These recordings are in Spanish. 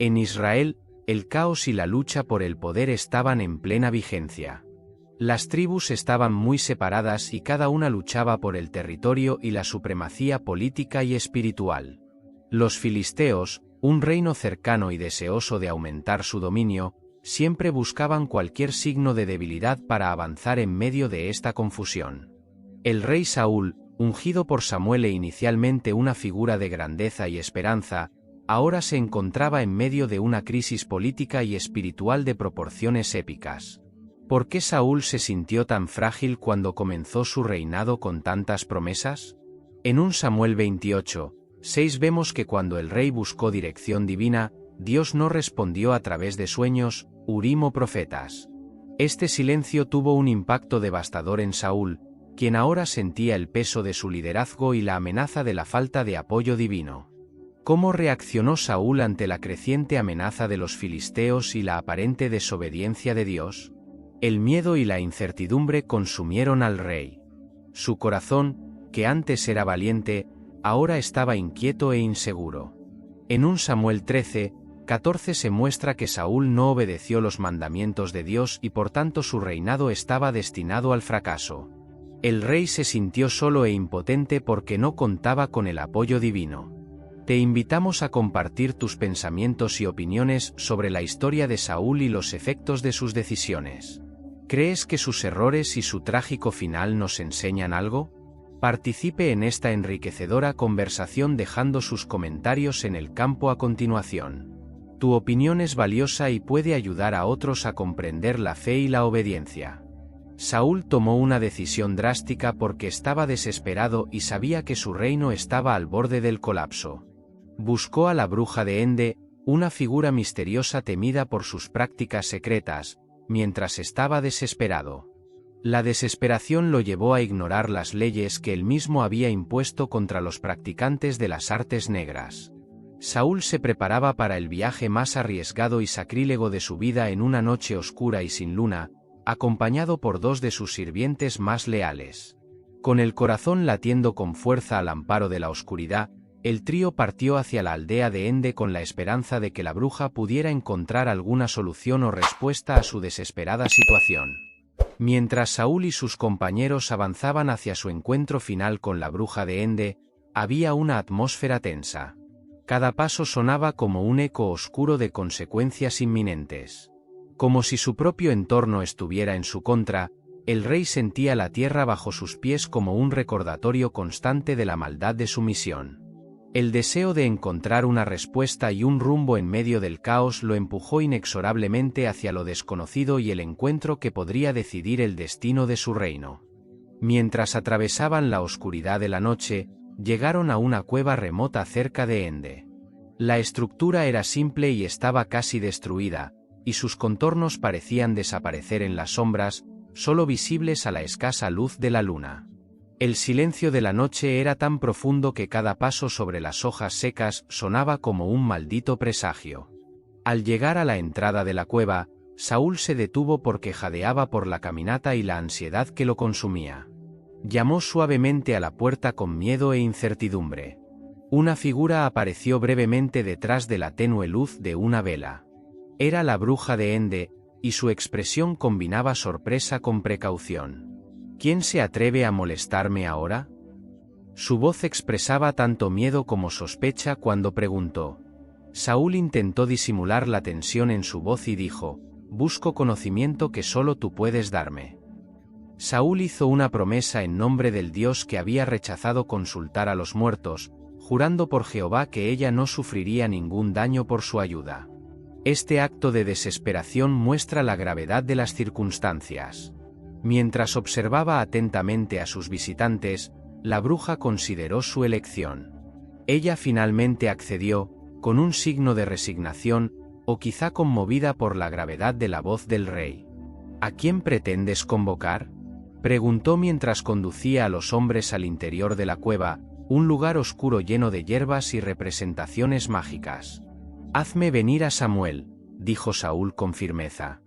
En Israel, el caos y la lucha por el poder estaban en plena vigencia. Las tribus estaban muy separadas y cada una luchaba por el territorio y la supremacía política y espiritual. Los filisteos, un reino cercano y deseoso de aumentar su dominio, siempre buscaban cualquier signo de debilidad para avanzar en medio de esta confusión. El rey Saúl, ungido por Samuel e inicialmente una figura de grandeza y esperanza, ahora se encontraba en medio de una crisis política y espiritual de proporciones épicas. ¿Por qué Saúl se sintió tan frágil cuando comenzó su reinado con tantas promesas? En 1 Samuel 28:6 vemos que cuando el rey buscó dirección divina, Dios no respondió a través de sueños, Urim o profetas. Este silencio tuvo un impacto devastador en Saúl, quien ahora sentía el peso de su liderazgo y la amenaza de la falta de apoyo divino. ¿Cómo reaccionó Saúl ante la creciente amenaza de los filisteos y la aparente desobediencia de Dios? El miedo y la incertidumbre consumieron al rey. Su corazón, que antes era valiente, ahora estaba inquieto e inseguro. En 1 Samuel 13:14 se muestra que Saúl no obedeció los mandamientos de Dios y por tanto su reinado estaba destinado al fracaso. El rey se sintió solo e impotente porque no contaba con el apoyo divino. Te invitamos a compartir tus pensamientos y opiniones sobre la historia de Saúl y los efectos de sus decisiones. ¿Crees que sus errores y su trágico final nos enseñan algo? Participe en esta enriquecedora conversación dejando sus comentarios en el campo a continuación. Tu opinión es valiosa y puede ayudar a otros a comprender la fe y la obediencia. Saúl tomó una decisión drástica porque estaba desesperado y sabía que su reino estaba al borde del colapso. Buscó a la bruja de Ende, una figura misteriosa temida por sus prácticas secretas, mientras estaba desesperado. La desesperación lo llevó a ignorar las leyes que él mismo había impuesto contra los practicantes de las artes negras. Saúl se preparaba para el viaje más arriesgado y sacrílego de su vida en una noche oscura y sin luna, acompañado por dos de sus sirvientes más leales. Con el corazón latiendo con fuerza al amparo de la oscuridad, el trío partió hacia la aldea de Ende con la esperanza de que la bruja pudiera encontrar alguna solución o respuesta a su desesperada situación. Mientras Saúl y sus compañeros avanzaban hacia su encuentro final con la bruja de Ende, había una atmósfera tensa. Cada paso sonaba como un eco oscuro de consecuencias inminentes. Como si su propio entorno estuviera en su contra, el rey sentía la tierra bajo sus pies como un recordatorio constante de la maldad de su misión. El deseo de encontrar una respuesta y un rumbo en medio del caos lo empujó inexorablemente hacia lo desconocido y el encuentro que podría decidir el destino de su reino. Mientras atravesaban la oscuridad de la noche, llegaron a una cueva remota cerca de Ende. La estructura era simple y estaba casi destruida, y sus contornos parecían desaparecer en las sombras, solo visibles a la escasa luz de la luna. El silencio de la noche era tan profundo que cada paso sobre las hojas secas sonaba como un maldito presagio. Al llegar a la entrada de la cueva, Saúl se detuvo porque jadeaba por la caminata y la ansiedad que lo consumía. Llamó suavemente a la puerta con miedo e incertidumbre. Una figura apareció brevemente detrás de la tenue luz de una vela. Era la bruja de Ende, y su expresión combinaba sorpresa con precaución. ¿Quién se atreve a molestarme ahora? Su voz expresaba tanto miedo como sospecha cuando preguntó. Saúl intentó disimular la tensión en su voz y dijo, «Busco conocimiento que solo tú puedes darme». Saúl hizo una promesa en nombre del Dios que había rechazado consultar a los muertos, jurando por Jehová que ella no sufriría ningún daño por su ayuda. Este acto de desesperación muestra la gravedad de las circunstancias. Mientras observaba atentamente a sus visitantes, la bruja consideró su elección. Ella finalmente accedió, con un signo de resignación, o quizá conmovida por la gravedad de la voz del rey. ¿A quién pretendes convocar?, preguntó mientras conducía a los hombres al interior de la cueva, un lugar oscuro lleno de hierbas y representaciones mágicas. «Hazme venir a Samuel», dijo Saúl con firmeza.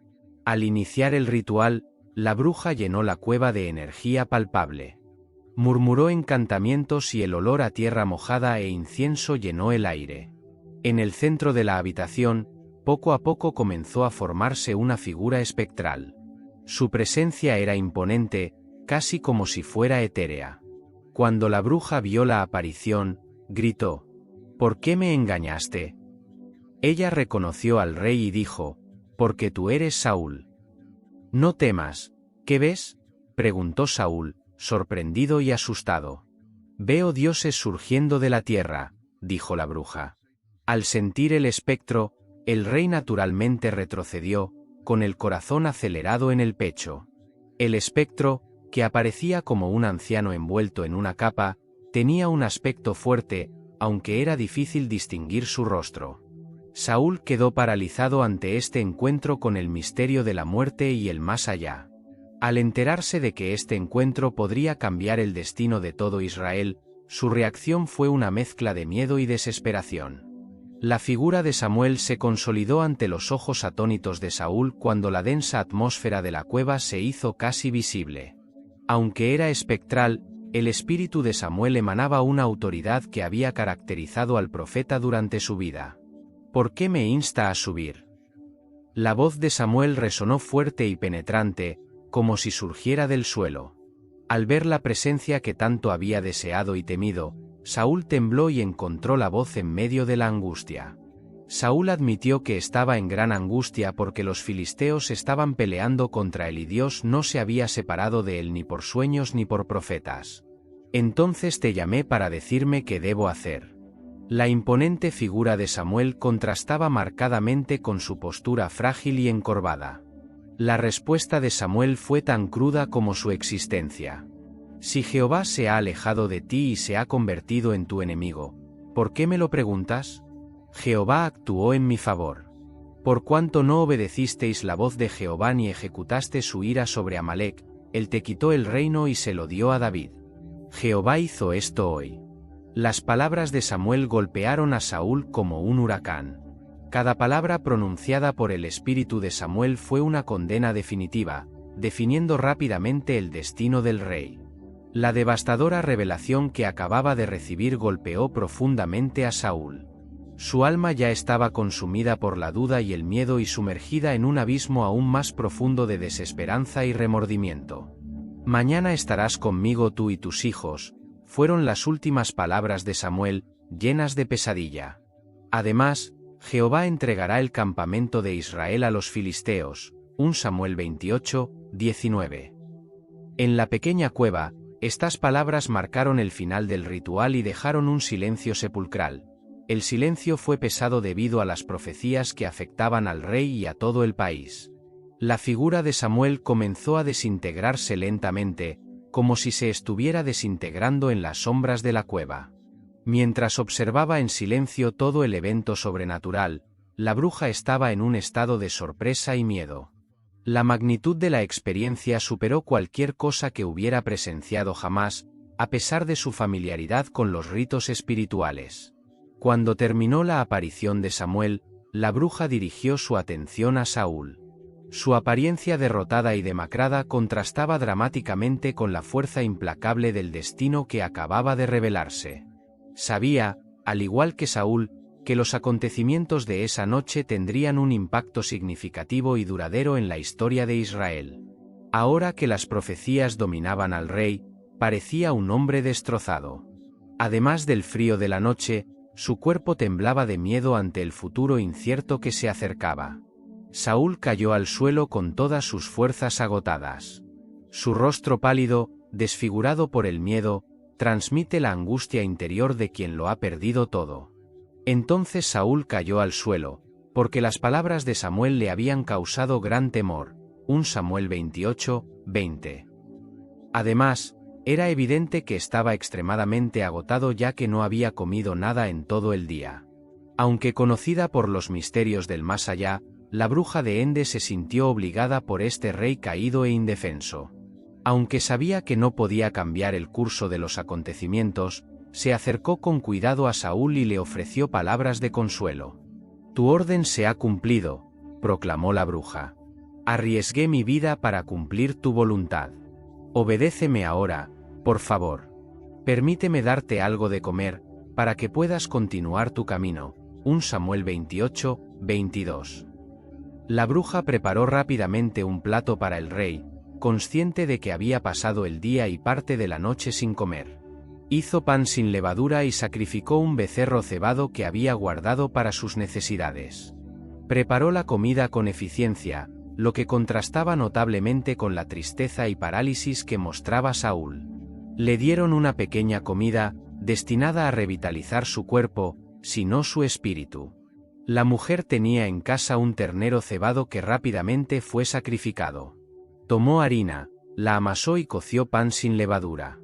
Al iniciar el ritual, la bruja llenó la cueva de energía palpable. Murmuró encantamientos y el olor a tierra mojada e incienso llenó el aire. En el centro de la habitación, poco a poco comenzó a formarse una figura espectral. Su presencia era imponente, casi como si fuera etérea. Cuando la bruja vio la aparición, gritó: «¿Por qué me engañaste?». Ella reconoció al rey y dijo: «Porque tú eres Saúl». «No temas, ¿qué ves?», preguntó Saúl, sorprendido y asustado. «Veo dioses surgiendo de la tierra», dijo la bruja. Al sentir el espectro, el rey naturalmente retrocedió, con el corazón acelerado en el pecho. El espectro, que aparecía como un anciano envuelto en una capa, tenía un aspecto fuerte, aunque era difícil distinguir su rostro. Saúl quedó paralizado ante este encuentro con el misterio de la muerte y el más allá. Al enterarse de que este encuentro podría cambiar el destino de todo Israel, su reacción fue una mezcla de miedo y desesperación. La figura de Samuel se consolidó ante los ojos atónitos de Saúl cuando la densa atmósfera de la cueva se hizo casi visible. Aunque era espectral, el espíritu de Samuel emanaba una autoridad que había caracterizado al profeta durante su vida. «¿Por qué me insta a subir?». La voz de Samuel resonó fuerte y penetrante, como si surgiera del suelo. Al ver la presencia que tanto había deseado y temido, Saúl tembló y encontró la voz en medio de la angustia. Saúl admitió que estaba en gran angustia porque los filisteos estaban peleando contra él y Dios no se había separado de él ni por sueños ni por profetas. «Entonces te llamé para decirme qué debo hacer». La imponente figura de Samuel contrastaba marcadamente con su postura frágil y encorvada. La respuesta de Samuel fue tan cruda como su existencia. «Si Jehová se ha alejado de ti y se ha convertido en tu enemigo, ¿por qué me lo preguntas? Jehová actuó en mi favor. Por cuanto no obedecisteis la voz de Jehová ni ejecutaste su ira sobre Amalec, él te quitó el reino y se lo dio a David. Jehová hizo esto hoy». Las palabras de Samuel golpearon a Saúl como un huracán. Cada palabra pronunciada por el espíritu de Samuel fue una condena definitiva, definiendo rápidamente el destino del rey. La devastadora revelación que acababa de recibir golpeó profundamente a Saúl. Su alma ya estaba consumida por la duda y el miedo y sumergida en un abismo aún más profundo de desesperanza y remordimiento. «Mañana estarás conmigo tú y tus hijos», fueron las últimas palabras de Samuel, llenas de pesadilla. Además, Jehová entregará el campamento de Israel a los filisteos. 1 Samuel 28, 19. En la pequeña cueva, estas palabras marcaron el final del ritual y dejaron un silencio sepulcral. El silencio fue pesado debido a las profecías que afectaban al rey y a todo el país. La figura de Samuel comenzó a desintegrarse lentamente, como si se estuviera desintegrando en las sombras de la cueva. Mientras observaba en silencio todo el evento sobrenatural, la bruja estaba en un estado de sorpresa y miedo. La magnitud de la experiencia superó cualquier cosa que hubiera presenciado jamás, a pesar de su familiaridad con los ritos espirituales. Cuando terminó la aparición de Samuel, la bruja dirigió su atención a Saúl. Su apariencia derrotada y demacrada contrastaba dramáticamente con la fuerza implacable del destino que acababa de revelarse. Sabía, al igual que Saúl, que los acontecimientos de esa noche tendrían un impacto significativo y duradero en la historia de Israel. Ahora que las profecías dominaban al rey, parecía un hombre destrozado. Además del frío de la noche, su cuerpo temblaba de miedo ante el futuro incierto que se acercaba. Saúl cayó al suelo con todas sus fuerzas agotadas. Su rostro pálido, desfigurado por el miedo, transmite la angustia interior de quien lo ha perdido todo. Entonces Saúl cayó al suelo, porque las palabras de Samuel le habían causado gran temor. 1 Samuel 28, 20. Además, era evidente que estaba extremadamente agotado ya que no había comido nada en todo el día. Aunque conocida por los misterios del más allá, la bruja de Ende se sintió obligada por este rey caído e indefenso. Aunque sabía que no podía cambiar el curso de los acontecimientos, se acercó con cuidado a Saúl y le ofreció palabras de consuelo. «Tu orden se ha cumplido», proclamó la bruja. «Arriesgué mi vida para cumplir tu voluntad. Obedéceme ahora, por favor. Permíteme darte algo de comer, para que puedas continuar tu camino, 1 Samuel 28, 22. La bruja preparó rápidamente un plato para el rey, consciente de que había pasado el día y parte de la noche sin comer. Hizo pan sin levadura y sacrificó un becerro cebado que había guardado para sus necesidades. Preparó la comida con eficiencia, lo que contrastaba notablemente con la tristeza y parálisis que mostraba Saúl. Le dieron una pequeña comida, destinada a revitalizar su cuerpo, si no su espíritu. La mujer tenía en casa un ternero cebado que rápidamente fue sacrificado. Tomó harina, la amasó y coció pan sin levadura.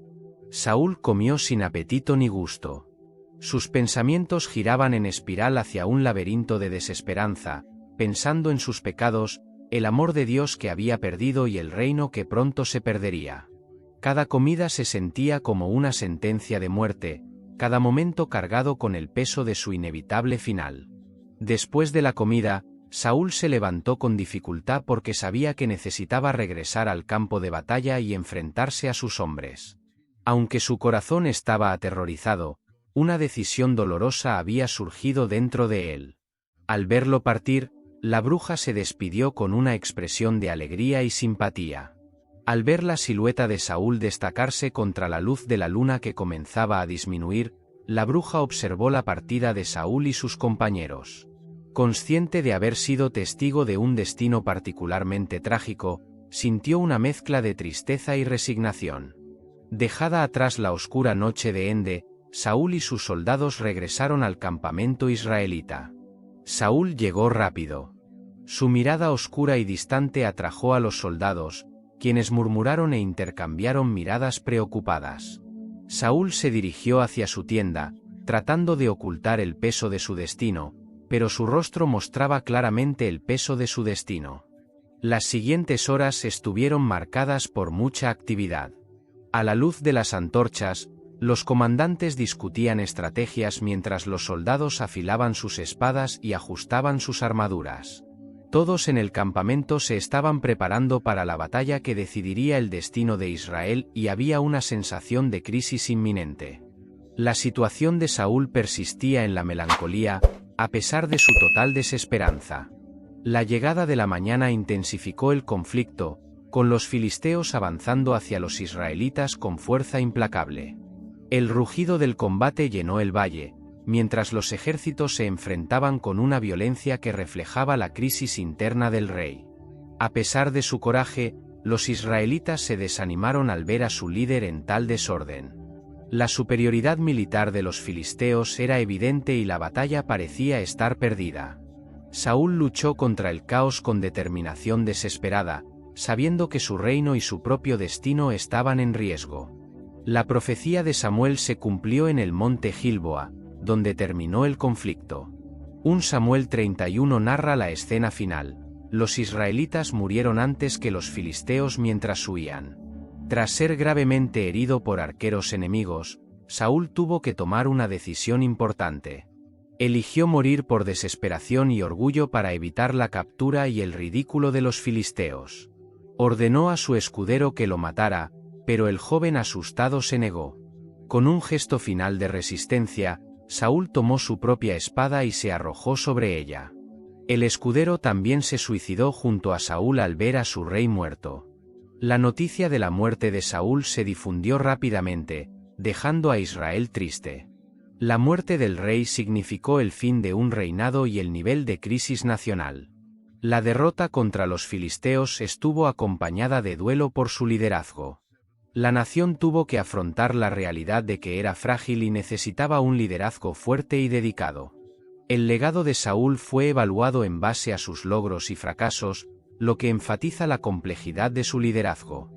Saúl comió sin apetito ni gusto. Sus pensamientos giraban en espiral hacia un laberinto de desesperanza, pensando en sus pecados, el amor de Dios que había perdido y el reino que pronto se perdería. Cada comida se sentía como una sentencia de muerte, cada momento cargado con el peso de su inevitable final. Después de la comida, Saúl se levantó con dificultad porque sabía que necesitaba regresar al campo de batalla y enfrentarse a sus hombres. Aunque su corazón estaba aterrorizado, una decisión dolorosa había surgido dentro de él. Al verlo partir, la bruja se despidió con una expresión de alegría y simpatía. Al ver la silueta de Saúl destacarse contra la luz de la luna que comenzaba a disminuir, la bruja observó la partida de Saúl y sus compañeros. Consciente de haber sido testigo de un destino particularmente trágico, sintió una mezcla de tristeza y resignación. Dejada atrás la oscura noche de Ende, Saúl y sus soldados regresaron al campamento israelita. Saúl llegó rápido. Su mirada oscura y distante atrajo a los soldados, quienes murmuraron e intercambiaron miradas preocupadas. Saúl se dirigió hacia su tienda, tratando de ocultar el peso de su destino, pero su rostro mostraba claramente el peso de su destino. Las siguientes horas estuvieron marcadas por mucha actividad. A la luz de las antorchas, los comandantes discutían estrategias mientras los soldados afilaban sus espadas y ajustaban sus armaduras. Todos en el campamento se estaban preparando para la batalla que decidiría el destino de Israel y había una sensación de crisis inminente. La situación de Saúl persistía en la melancolía, a pesar de su total desesperanza. La llegada de la mañana intensificó el conflicto, con los filisteos avanzando hacia los israelitas con fuerza implacable. El rugido del combate llenó el valle, mientras los ejércitos se enfrentaban con una violencia que reflejaba la crisis interna del rey. A pesar de su coraje, los israelitas se desanimaron al ver a su líder en tal desorden. La superioridad militar de los filisteos era evidente y la batalla parecía estar perdida. Saúl luchó contra el caos con determinación desesperada, sabiendo que su reino y su propio destino estaban en riesgo. La profecía de Samuel se cumplió en el monte Gilboa, donde terminó el conflicto. 1 Samuel 31 narra la escena final. Los israelitas murieron antes que los filisteos mientras huían. Tras ser gravemente herido por arqueros enemigos, Saúl tuvo que tomar una decisión importante. Eligió morir por desesperación y orgullo para evitar la captura y el ridículo de los filisteos. Ordenó a su escudero que lo matara, pero el joven asustado se negó. Con un gesto final de resistencia, Saúl tomó su propia espada y se arrojó sobre ella. El escudero también se suicidó junto a Saúl al ver a su rey muerto. La noticia de la muerte de Saúl se difundió rápidamente, dejando a Israel triste. La muerte del rey significó el fin de un reinado y el nivel de crisis nacional. La derrota contra los filisteos estuvo acompañada de duelo por su liderazgo. La nación tuvo que afrontar la realidad de que era frágil y necesitaba un liderazgo fuerte y dedicado. El legado de Saúl fue evaluado en base a sus logros y fracasos, lo que enfatiza la complejidad de su liderazgo.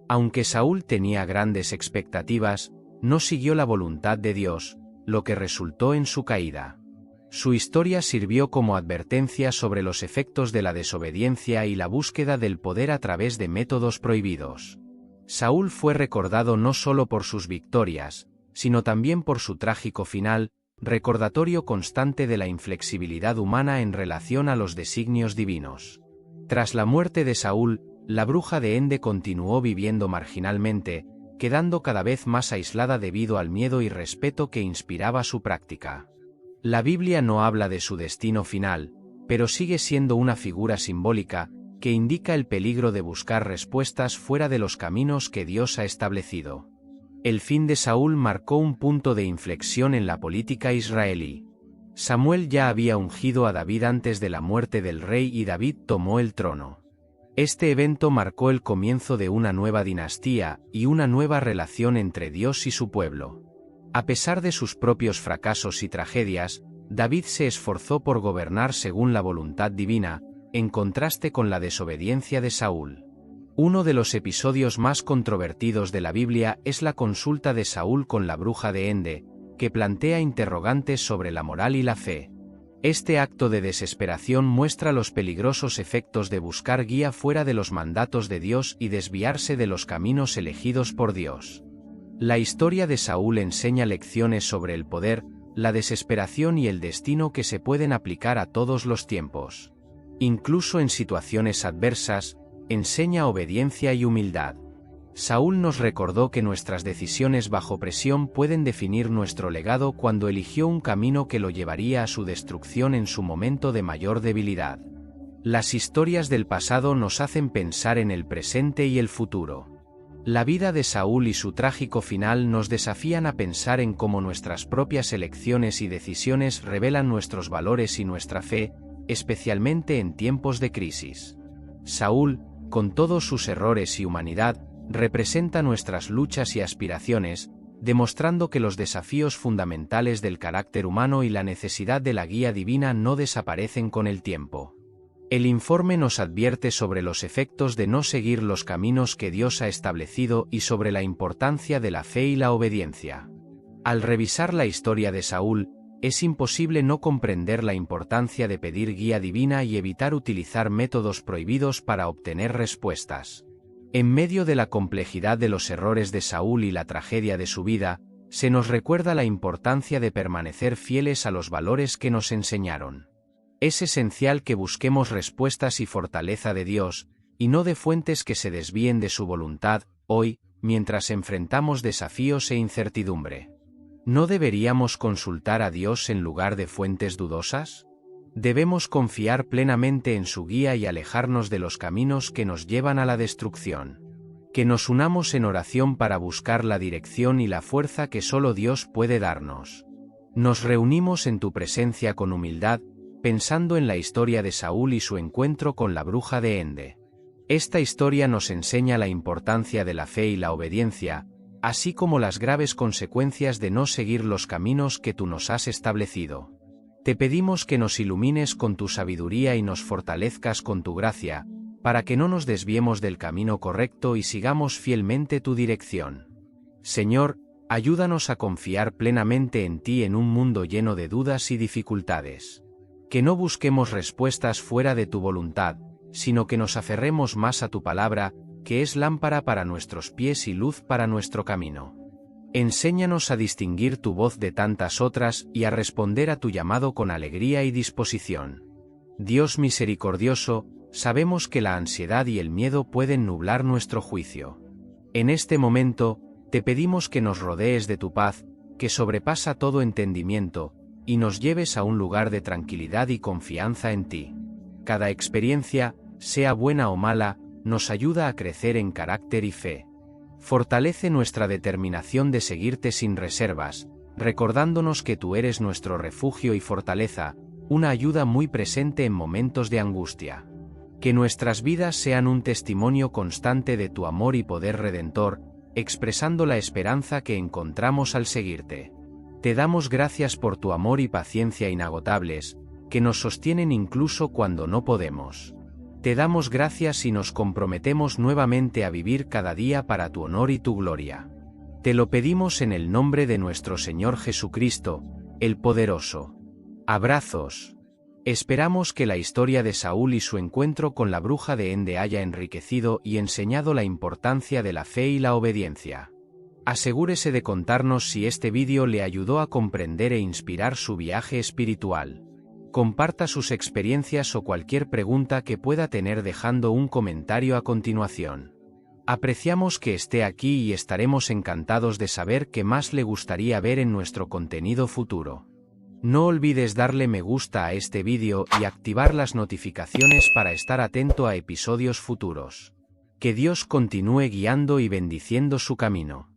Aunque Saúl tenía grandes expectativas, no siguió la voluntad de Dios, lo que resultó en su caída. Su historia sirvió como advertencia sobre los efectos de la desobediencia y la búsqueda del poder a través de métodos prohibidos. Saúl fue recordado no solo por sus victorias, sino también por su trágico final, recordatorio constante de la inflexibilidad humana en relación a los designios divinos. Tras la muerte de Saúl, la bruja de Ende continuó viviendo marginalmente, quedando cada vez más aislada debido al miedo y respeto que inspiraba su práctica. La Biblia no habla de su destino final, pero sigue siendo una figura simbólica que indica el peligro de buscar respuestas fuera de los caminos que Dios ha establecido. El fin de Saúl marcó un punto de inflexión en la política israelí. Samuel ya había ungido a David antes de la muerte del rey y David tomó el trono. Este evento marcó el comienzo de una nueva dinastía y una nueva relación entre Dios y su pueblo. A pesar de sus propios fracasos y tragedias, David se esforzó por gobernar según la voluntad divina, en contraste con la desobediencia de Saúl. Uno de los episodios más controvertidos de la Biblia es la consulta de Saúl con la bruja de Ende, que plantea interrogantes sobre la moral y la fe. Este acto de desesperación muestra los peligrosos efectos de buscar guía fuera de los mandatos de Dios y desviarse de los caminos elegidos por Dios. La historia de Saúl enseña lecciones sobre el poder, la desesperación y el destino que se pueden aplicar a todos los tiempos. Incluso en situaciones adversas, enseña obediencia y humildad. Saúl nos recordó que nuestras decisiones bajo presión pueden definir nuestro legado cuando eligió un camino que lo llevaría a su destrucción en su momento de mayor debilidad. Las historias del pasado nos hacen pensar en el presente y el futuro. La vida de Saúl y su trágico final nos desafían a pensar en cómo nuestras propias elecciones y decisiones revelan nuestros valores y nuestra fe, especialmente en tiempos de crisis. Saúl, con todos sus errores y humanidad, representa nuestras luchas y aspiraciones, demostrando que los desafíos fundamentales del carácter humano y la necesidad de la guía divina no desaparecen con el tiempo. El informe nos advierte sobre los efectos de no seguir los caminos que Dios ha establecido y sobre la importancia de la fe y la obediencia. Al revisar la historia de Saúl, es imposible no comprender la importancia de pedir guía divina y evitar utilizar métodos prohibidos para obtener respuestas. En medio de la complejidad de los errores de Saúl y la tragedia de su vida, se nos recuerda la importancia de permanecer fieles a los valores que nos enseñaron. Es esencial que busquemos respuestas y fortaleza de Dios, y no de fuentes que se desvíen de su voluntad, hoy, mientras enfrentamos desafíos e incertidumbre. ¿No deberíamos consultar a Dios en lugar de fuentes dudosas? Debemos confiar plenamente en su guía y alejarnos de los caminos que nos llevan a la destrucción. Que nos unamos en oración para buscar la dirección y la fuerza que solo Dios puede darnos. Nos reunimos en tu presencia con humildad, pensando en la historia de Saúl y su encuentro con la bruja de Ende. Esta historia nos enseña la importancia de la fe y la obediencia, así como las graves consecuencias de no seguir los caminos que tú nos has establecido. Te pedimos que nos ilumines con tu sabiduría y nos fortalezcas con tu gracia, para que no nos desviemos del camino correcto y sigamos fielmente tu dirección. Señor, ayúdanos a confiar plenamente en ti en un mundo lleno de dudas y dificultades. Que no busquemos respuestas fuera de tu voluntad, sino que nos aferremos más a tu palabra, que es lámpara para nuestros pies y luz para nuestro camino. Enséñanos a distinguir tu voz de tantas otras y a responder a tu llamado con alegría y disposición. Dios misericordioso, sabemos que la ansiedad y el miedo pueden nublar nuestro juicio. En este momento, te pedimos que nos rodees de tu paz, que sobrepasa todo entendimiento, y nos lleves a un lugar de tranquilidad y confianza en ti. Cada experiencia, sea buena o mala, nos ayuda a crecer en carácter y fe. Fortalece nuestra determinación de seguirte sin reservas, recordándonos que tú eres nuestro refugio y fortaleza, una ayuda muy presente en momentos de angustia. Que nuestras vidas sean un testimonio constante de tu amor y poder redentor, expresando la esperanza que encontramos al seguirte. Te damos gracias por tu amor y paciencia inagotables, que nos sostienen incluso cuando no podemos. Te damos gracias y nos comprometemos nuevamente a vivir cada día para tu honor y tu gloria. Te lo pedimos en el nombre de nuestro Señor Jesucristo, el Poderoso. Abrazos. Esperamos que la historia de Saúl y su encuentro con la bruja de Ende haya enriquecido y enseñado la importancia de la fe y la obediencia. Asegúrese de contarnos si este vídeo le ayudó a comprender e inspirar su viaje espiritual. Comparta sus experiencias o cualquier pregunta que pueda tener dejando un comentario a continuación. Apreciamos que esté aquí y estaremos encantados de saber qué más le gustaría ver en nuestro contenido futuro. No olvides darle me gusta a este vídeo y activar las notificaciones para estar atento a episodios futuros. Que Dios continúe guiando y bendiciendo su camino.